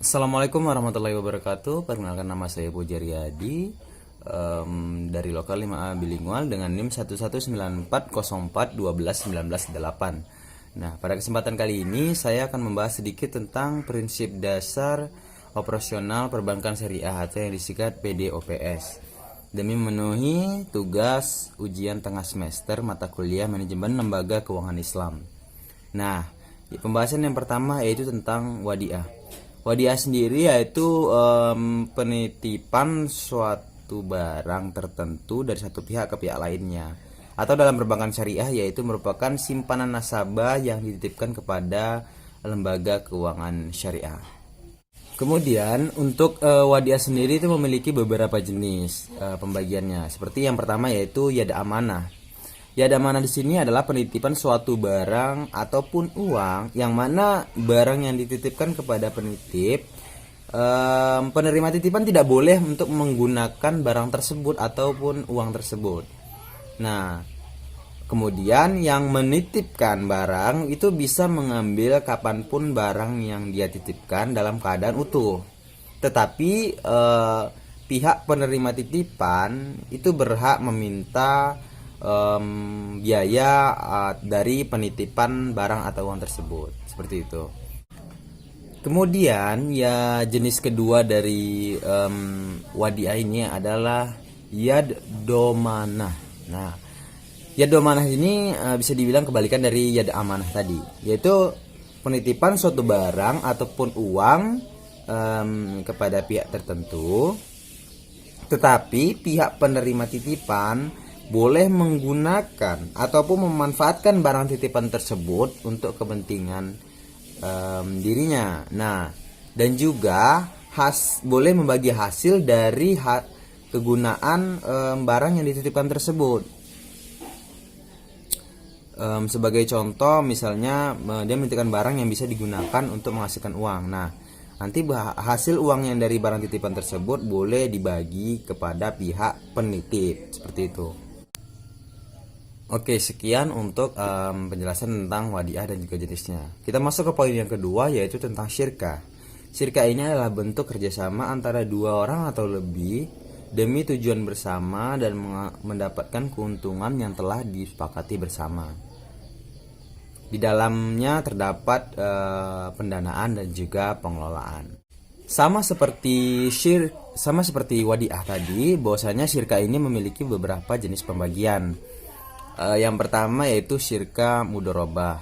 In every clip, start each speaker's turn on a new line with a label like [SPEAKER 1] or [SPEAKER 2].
[SPEAKER 1] Assalamualaikum warahmatullahi wabarakatuh. Perkenalkan, nama saya Puja Riyadi, dari lokal 5A bilingual dengan NIM 11940412198. Nah, pada kesempatan kali ini saya akan membahas sedikit tentang prinsip dasar operasional perbankan syariah atau yang disingkat PDOPS demi memenuhi tugas ujian tengah semester mata kuliah manajemen lembaga keuangan Islam. Nah, pembahasan yang pertama yaitu tentang wadiah. Wadiah sendiri yaitu penitipan suatu barang tertentu dari satu pihak ke pihak lainnya, atau dalam perbankan syariah yaitu merupakan simpanan nasabah yang dititipkan kepada lembaga keuangan syariah. Kemudian untuk wadiah sendiri itu memiliki beberapa jenis pembagiannya. Seperti yang pertama yaitu yad amanah. Yad amanah di sini adalah penitipan suatu barang ataupun uang yang mana barang yang dititipkan kepada penitip, penerima titipan tidak boleh untuk menggunakan barang tersebut ataupun uang tersebut. Nah, kemudian yang menitipkan barang itu bisa mengambil kapanpun barang yang dia titipkan dalam keadaan utuh. Tetapi pihak penerima titipan itu berhak meminta biaya dari penitipan barang atau uang tersebut, seperti itu. Kemudian ya jenis kedua dari wadiah ini adalah yad domanah. Nah, yad domanah ini bisa dibilang kebalikan dari yad amanah tadi, yaitu penitipan suatu barang ataupun uang kepada pihak tertentu, tetapi pihak penerima titipan boleh menggunakan ataupun memanfaatkan barang titipan tersebut untuk kepentingan dirinya. Nah, dan juga boleh membagi hasil dari kegunaan barang yang dititipkan tersebut. Sebagai contoh, misalnya dia menitipkan barang yang bisa digunakan untuk menghasilkan uang. Nah, nanti hasil uang yang dari barang titipan tersebut boleh dibagi kepada pihak penitip, seperti itu. Oke, sekian untuk penjelasan tentang wadiah dan juga jenisnya. Kita masuk ke poin yang kedua, yaitu tentang syirkah. Syirkah ini adalah bentuk kerjasama antara dua orang atau lebih demi tujuan bersama dan mendapatkan keuntungan yang telah disepakati bersama. Di dalamnya terdapat pendanaan dan juga pengelolaan. Sama seperti wadiah tadi, bahwasanya syirkah ini memiliki beberapa jenis pembagian. Yang pertama yaitu syirkah mudharabah.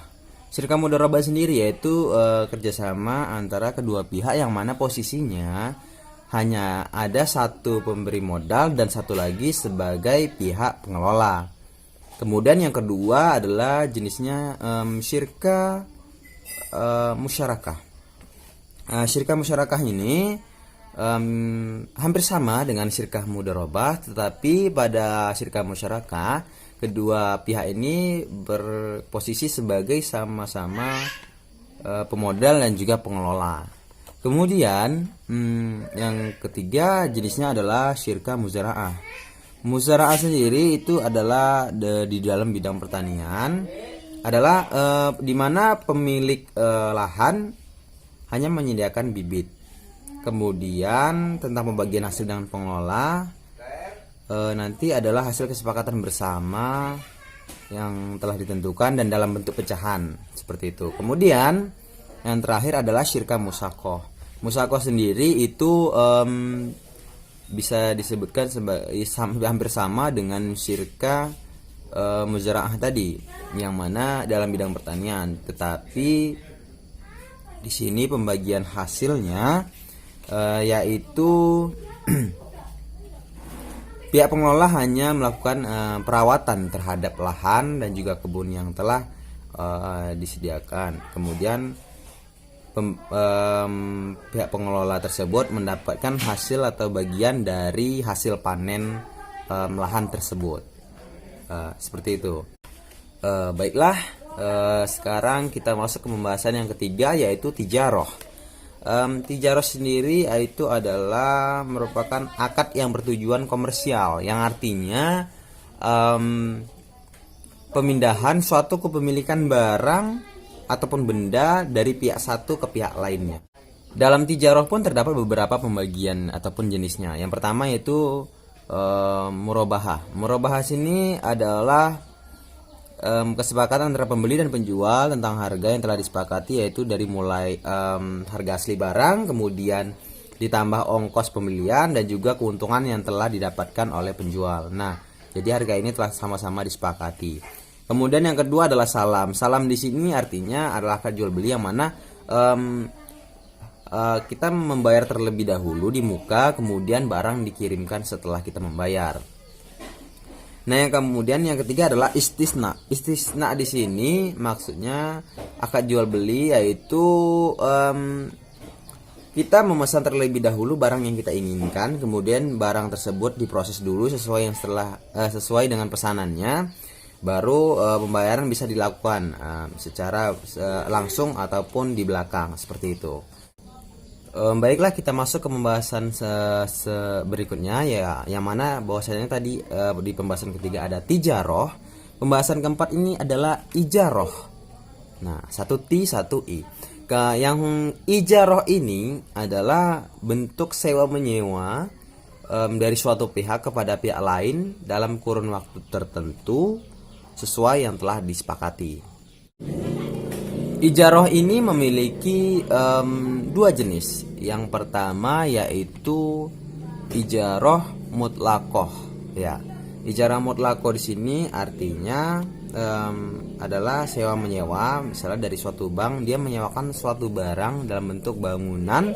[SPEAKER 1] Syirkah mudharabah sendiri yaitu kerjasama antara kedua pihak yang mana posisinya hanya ada satu pemberi modal dan satu lagi sebagai pihak pengelola. Kemudian yang kedua adalah jenisnya syirkah musyarakah. Syirkah musyarakah ini hampir sama dengan syirkah mudharabah, tetapi pada syirkah musyarakah kedua pihak ini berposisi sebagai sama-sama pemodal dan juga pengelola. Kemudian yang ketiga jenisnya adalah syirkah muzara'ah. Muzara'ah sendiri itu adalah di dalam bidang pertanian, adalah di mana pemilik lahan hanya menyediakan bibit. Kemudian tentang pembagian hasil dengan pengelola, nanti adalah hasil kesepakatan bersama yang telah ditentukan dan dalam bentuk pecahan, seperti itu. Kemudian yang terakhir adalah syirkah musakoh. Musakoh sendiri itu bisa disebutkan sebagai hampir sama dengan syirkah muzara'ah tadi, yang mana dalam bidang pertanian, tetapi di sini pembagian hasilnya yaitu pihak pengelola hanya melakukan perawatan terhadap lahan dan juga kebun yang telah disediakan. Kemudian pihak pengelola tersebut mendapatkan hasil atau bagian dari hasil panen lahan tersebut. Seperti itu. Baiklah, sekarang kita masuk ke pembahasan yang ketiga, yaitu tijaroh. Tijarah sendiri itu adalah merupakan akad yang bertujuan komersial, yang artinya pemindahan suatu kepemilikan barang ataupun benda dari pihak satu ke pihak lainnya. Dalam tijaroh pun terdapat beberapa pembagian ataupun jenisnya. Yang pertama yaitu murabahah. Murabahah sini adalah kesepakatan antara pembeli dan penjual tentang harga yang telah disepakati, yaitu dari mulai harga asli barang, kemudian ditambah ongkos pembelian dan juga keuntungan yang telah didapatkan oleh penjual. Nah, jadi harga ini telah sama-sama disepakati. Kemudian yang kedua adalah salam. Salam di sini artinya adalah akad jual beli yang mana kita membayar terlebih dahulu di muka, kemudian barang dikirimkan setelah kita membayar. Nah, yang kemudian yang ketiga adalah istisna. Istisna di sini maksudnya akad jual beli, yaitu kita memesan terlebih dahulu barang yang kita inginkan, kemudian barang tersebut diproses dulu sesuai dengan pesanannya, baru pembayaran bisa dilakukan secara langsung ataupun di belakang, seperti itu. Baiklah, kita masuk ke pembahasan berikutnya, ya, yang mana bahwasanya tadi di pembahasan ketiga ada tijaroh. Pembahasan keempat ini adalah ijaroh. Nah, satu T satu I. Yang ijaroh ini adalah bentuk sewa menyewa dari suatu pihak kepada pihak lain dalam kurun waktu tertentu sesuai yang telah disepakati. Ijaroh ini memiliki dua jenis. Yang pertama yaitu ijaroh mutlakoh. Ya, ijarah mutlakoh di sini artinya adalah sewa menyewa. Misalnya dari suatu bank, dia menyewakan suatu barang dalam bentuk bangunan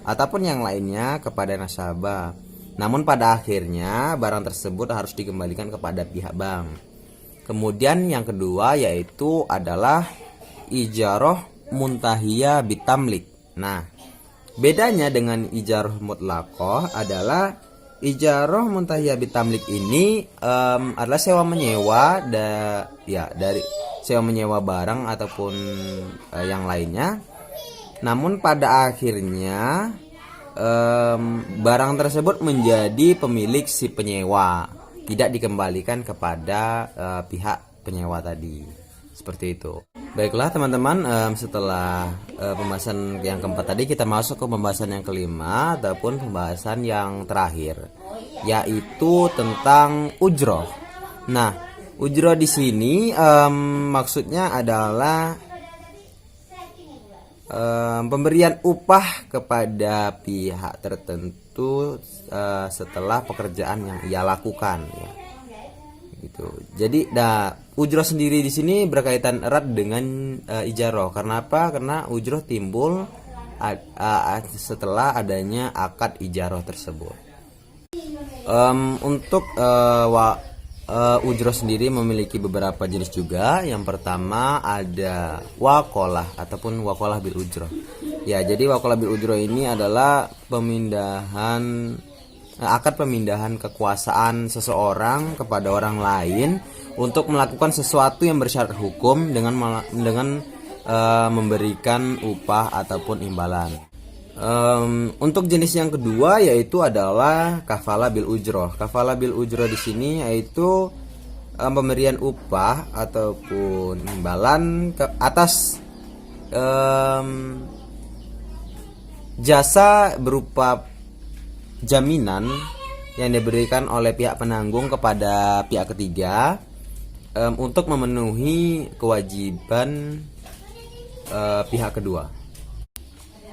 [SPEAKER 1] ataupun yang lainnya kepada nasabah. Namun pada akhirnya barang tersebut harus dikembalikan kepada pihak bank. Kemudian yang kedua yaitu adalah ijaroh muntahiyah bitamlik. Nah, bedanya dengan ijaroh mutlakoh adalah ijaroh muntahiyah bitamlik ini adalah sewa menyewa dari sewa menyewa barang ataupun yang lainnya. Namun pada akhirnya barang tersebut menjadi pemilik si penyewa, tidak dikembalikan kepada pihak penyewa tadi. Seperti itu. Baiklah teman-teman, setelah pembahasan yang keempat tadi, kita masuk ke pembahasan yang kelima ataupun pembahasan yang terakhir, yaitu tentang ujroh. Nah, ujroh di sini maksudnya adalah pemberian upah kepada pihak tertentu setelah pekerjaan yang ia lakukan, ya. Gitu. Jadi, ujroh sendiri di sini berkaitan erat dengan ijaroh. Karena apa? Karena ujroh timbul setelah adanya akad ijaroh tersebut. Untuk ujroh sendiri memiliki beberapa jenis juga. Yang pertama ada wakolah ataupun wakolah bil ujroh. Ya, jadi wakolah bil ujroh ini adalah akad pemindahan kekuasaan seseorang kepada orang lain untuk melakukan sesuatu yang bersyarat hukum dengan memberikan upah ataupun imbalan. Untuk jenis yang kedua yaitu adalah kafalah bil ujroh. Kafalah bil ujroh di sini yaitu pemberian upah ataupun imbalan atas jasa berupa jaminan yang diberikan oleh pihak penanggung kepada pihak ketiga untuk memenuhi kewajiban pihak kedua.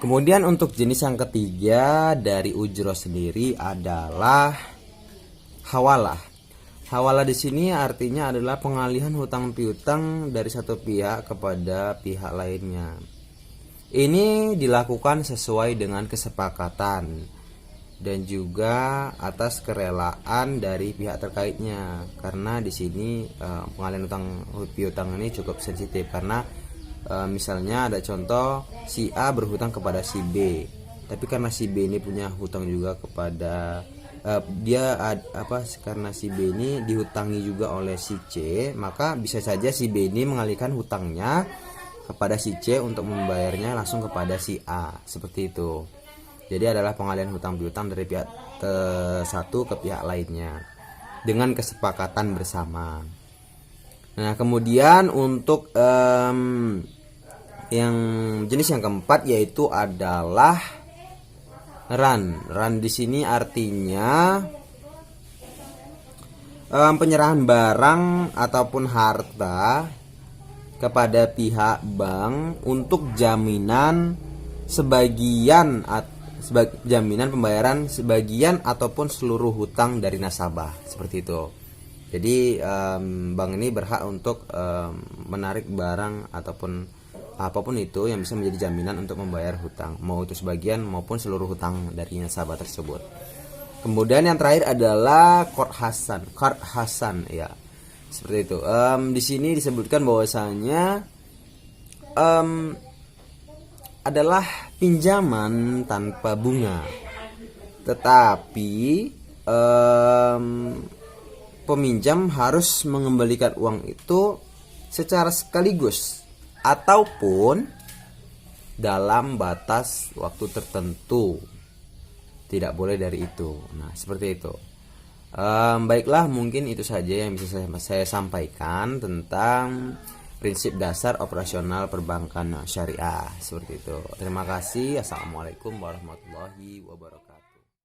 [SPEAKER 1] Kemudian untuk jenis yang ketiga dari ujroh sendiri adalah hawalah. Hawalah di sini artinya adalah pengalihan hutang piutang dari satu pihak kepada pihak lainnya. Ini dilakukan sesuai dengan kesepakatan dan juga atas kerelaan dari pihak terkaitnya, karena di sini pengalihan hutang piutang ini cukup sensitif karena misalnya ada contoh si A berhutang kepada si B, tapi karena si B ini punya hutang juga kepada karena si B ini dihutangi juga oleh si C, maka bisa saja si B ini mengalihkan hutangnya kepada si C untuk membayarnya langsung kepada si A, seperti itu. Jadi adalah pengalihan hutang piutang dari pihak satu ke pihak lainnya dengan kesepakatan bersama. Nah, kemudian untuk Yang jenis yang keempat yaitu adalah ran. Ran di sini artinya penyerahan barang ataupun harta kepada pihak bank untuk jaminan jaminan pembayaran sebagian ataupun seluruh hutang dari nasabah, seperti itu. Jadi bank ini berhak untuk menarik barang ataupun apapun itu yang bisa menjadi jaminan untuk membayar hutang, mau itu sebagian maupun seluruh hutang dari nasabah tersebut. Kemudian yang terakhir adalah qard hasan ya. Seperti itu. Di sini disebutkan bahwasanya adalah pinjaman tanpa bunga. Tetapi peminjam harus mengembalikan uang itu secara sekaligus ataupun dalam batas waktu tertentu. Tidak boleh dari itu. Nah, seperti itu. Baiklah, mungkin itu saja yang bisa saya sampaikan tentang prinsip dasar operasional perbankan syariah. Seperti itu. Terima kasih. Assalamualaikum warahmatullahi wabarakatuh.